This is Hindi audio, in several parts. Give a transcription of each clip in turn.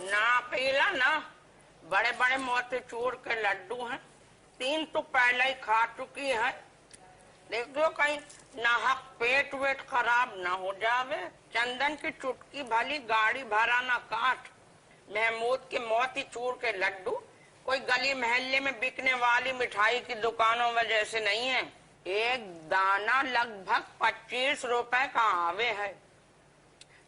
ना पीला ना, बड़े बड़े मोतीचूर के लड्डू हैं, 3 तो पहले ही खा चुकी है। देख लो कहीं नाहक पेट वेट खराब ना हो जावे। चंदन की चुटकी भली गाड़ी भरा ना काट। महमूद के मोतीचूर के लड्डू कोई गली मोहल्ले में बिकने वाली मिठाई की दुकानों में जैसे नहीं है। एक दाना लगभग 25 रुपए का आवे है।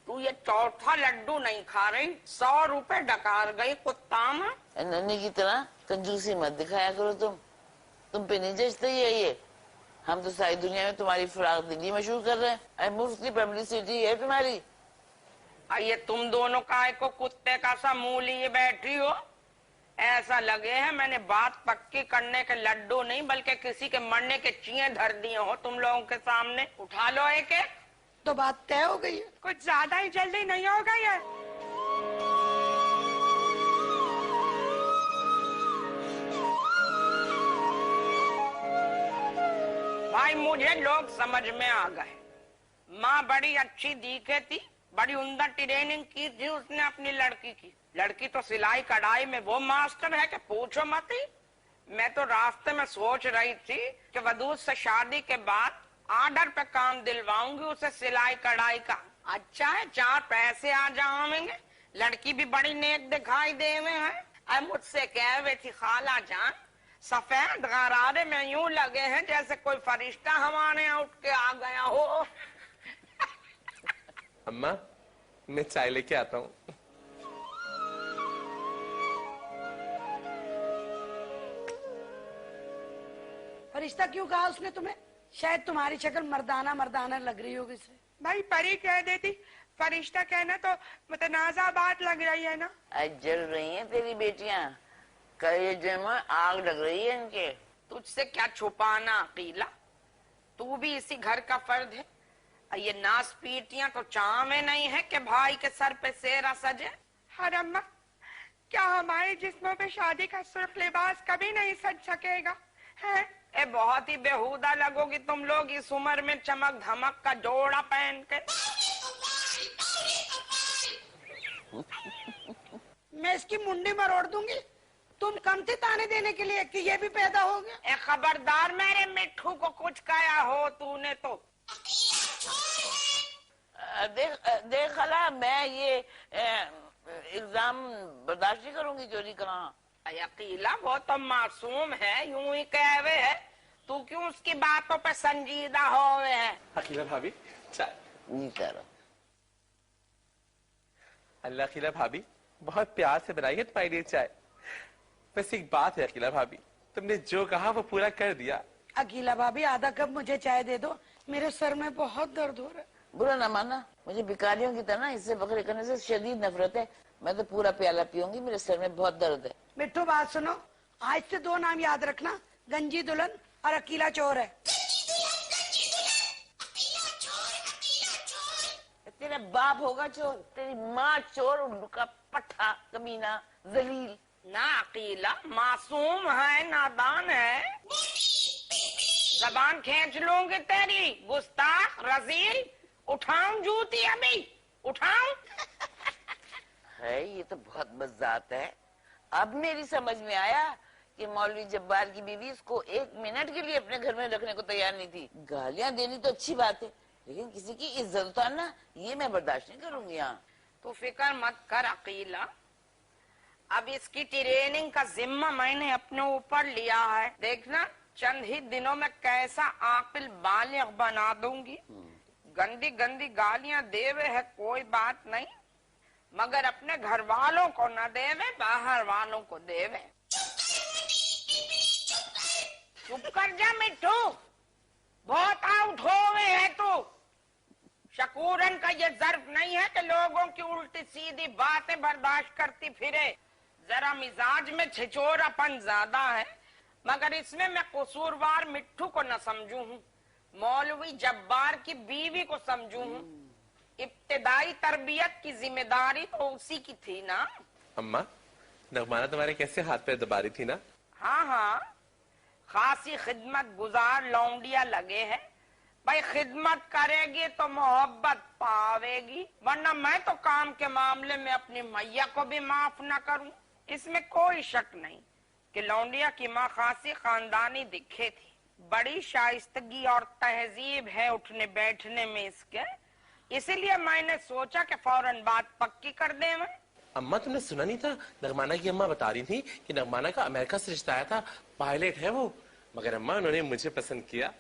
तू ये चौथा लड्डू नहीं खा रही, 100 रुपए डकार गई कुत्ता में। नन्ही की तरह कंजूसी मत दिखाया करो तुम पे नहीं जचता ये। हम तो सारी दुनिया में तुम्हारी फराग दिली मशहूर कर रहे हैं। मुफ्त की पब्लिसिटी है तुम्हारी। ये तुम दोनों काय को कुत्ते का सा मुंह लिए बैठी हो? ऐसा लगे है मैंने बात पक्की करने के लड्डू नहीं बल्कि किसी के मरने के चिए धर दिए हो तुम लोगों के सामने। उठा लो एक एक। तो बात तय हो गई है। कुछ ज्यादा ही जल्दी नहीं हो गई है? भाई मुझे लोग समझ में आ गए। माँ बड़ी अच्छी दिखे थी, बड़ी उम्दा ट्रेनिंग की थी उसने अपनी लड़की की। लड़की तो सिलाई कढ़ाई में वो मास्टर है कि पूछो मत ही। मैं तो रास्ते में सोच रही थी कि वधूत से शादी के बाद ऑर्डर पे काम दिलवाऊंगी उसे सिलाई कढ़ाई का। अच्छा है 4 पैसे आ जाएंगे। लड़की भी बड़ी नेक दिखाई देवे है। अब मुझसे कह रही थी खाला जान सफेद गरारे में यूं लगे हैं जैसे कोई फरिश्ता हमारे यहाँ उठ के आ गया हो। अम्मा मैं चाय लेके आता हूँ। फरिश्ता क्यों कहा उसने तुम्हें? शायद तुम्हारी शक्ल मर्दाना मर्दाना लग रही होगी इसे। भाई परी कह देती, फरिश्ता कहना तो मुतनाज़ा बात लग रही है ना। आज जल रही हैं तेरी बेटियां, कलेजे में आग लग रही है इनके। तुझसे क्या छुपाना अकीला, तू भी इसी घर का फर्द है। ये नास पीटियां तो चावे नहीं है कि भाई के सर पे सेरा सजे। हर अम्मा क्या हमारे जिस्मों पे शादी का सुर्ख लिबास कभी नहीं सज सकेगा है? बहुत ही बेहुदा लगोगी तुम लोग इस उम्र में चमक धमक का जोड़ा पहन के। मैं इसकी मुंडी मरोड़ दूंगी। तुम कम थे ताने देने के लिए कि ये भी पैदा हो गया। खबरदार मेरे मिट्ठू को कुछ कहा हो तूने तो। देख खला मैं ये इल्जाम बर्दाश्त नहीं करूंगी चोरी करा। अकीला वो तो मासूम है, यूं ही कहवे है। तू क्यों उसकी बातों पे संजीदा हो है? अकीला भाभी चाय। नहीं करो। अल्लाह अकीला भाभी बहुत प्यार से बनाई है तुम्हारे लिए चाय। बस एक बात है अकीला भाभी, तुमने जो कहा वो पूरा कर दिया। अकीला भाभी आधा कप मुझे चाय दे दो, मेरे सर में बहुत दर्द हो रहा है। बुरा ना माना, मुझे भिखारियों की तरह इससे बकरे करने से शदीद नफरत है। मैं तो पूरा प्याला पीऊंगी, मेरे सर में बहुत दर्द है। मिट्टू बात सुनो, आज से 2 नाम याद रखना, गंजी दुल्हन और अकीला चोर है। तेरा बाप होगा चोर, तेरी माँ चोर, उनका पट्टा कमीना जलील। ना अकीला मासूम है, नादान है। जबान खींच लूंगी तेरी, गुस्ताख रजील। उठाऊं जूती अभी, उठाऊं? है ये तो बहुत मजाक है। अब मेरी समझ में आया कि मौलवी जब्बार की बीवी इसको 1 मिनट के लिए अपने घर में रखने को तैयार नहीं थी। गालियां देनी तो अच्छी बात है, लेकिन किसी की इज्जत उतारना ये मैं बर्दाश्त नहीं करूंगी। यहाँ तो फिक्र मत कर अकीला, अब इसकी ट्रेनिंग का जिम्मा मैंने अपने ऊपर लिया है। देखना चंद ही दिनों में कैसा आकिल बालिग बना दूंगी। गंदी गंदी गालियां देवे है कोई बात नहीं, मगर अपने घर वालों को न देवे, बाहर वालों को देवे। चुप कर जा मिट्टू, बहुत आउट हो गए है तू। शकूरन का ये जर्फ नहीं है कि लोगों की उल्टी सीधी बातें बर्दाश्त करती फिरे। जरा मिजाज में छिचोरापन ज्यादा है, मगर इसमें मैं कसूरवार मिट्टू को न समझू हूँ, मौलवी जब्बार की बीवी को समझू हूँ। इब्तिदाई तरबियत की जिम्मेदारी तो उसी की थी ना। अम्मा नगमाना तुम्हारे कैसे हाथ पे दबा रही थी ना? हाँ हाँ, खासी खिदमत गुजार लौंडिया लगे हैं, भाई खिदमत करेगी तो मोहब्बत पावेगी, वरना मैं तो काम के मामले में अपनी मैया को भी माफ न करूं। इसमें कोई शक नहीं कि लौंडिया की माँ खासी खानदानी दिखे थी। बड़ी शाइस्तगी और तहजीब है उठने बैठने में इसके, इसीलिए मैंने सोचा कि फौरन बात पक्की कर दें। मैं अम्मा तुमने सुना नहीं था? नगमाना की अम्मा बता रही थी कि नगमाना का अमेरिका से रिश्ता आया था, पायलट है वो। मगर अम्मा उन्होंने मुझे पसंद किया।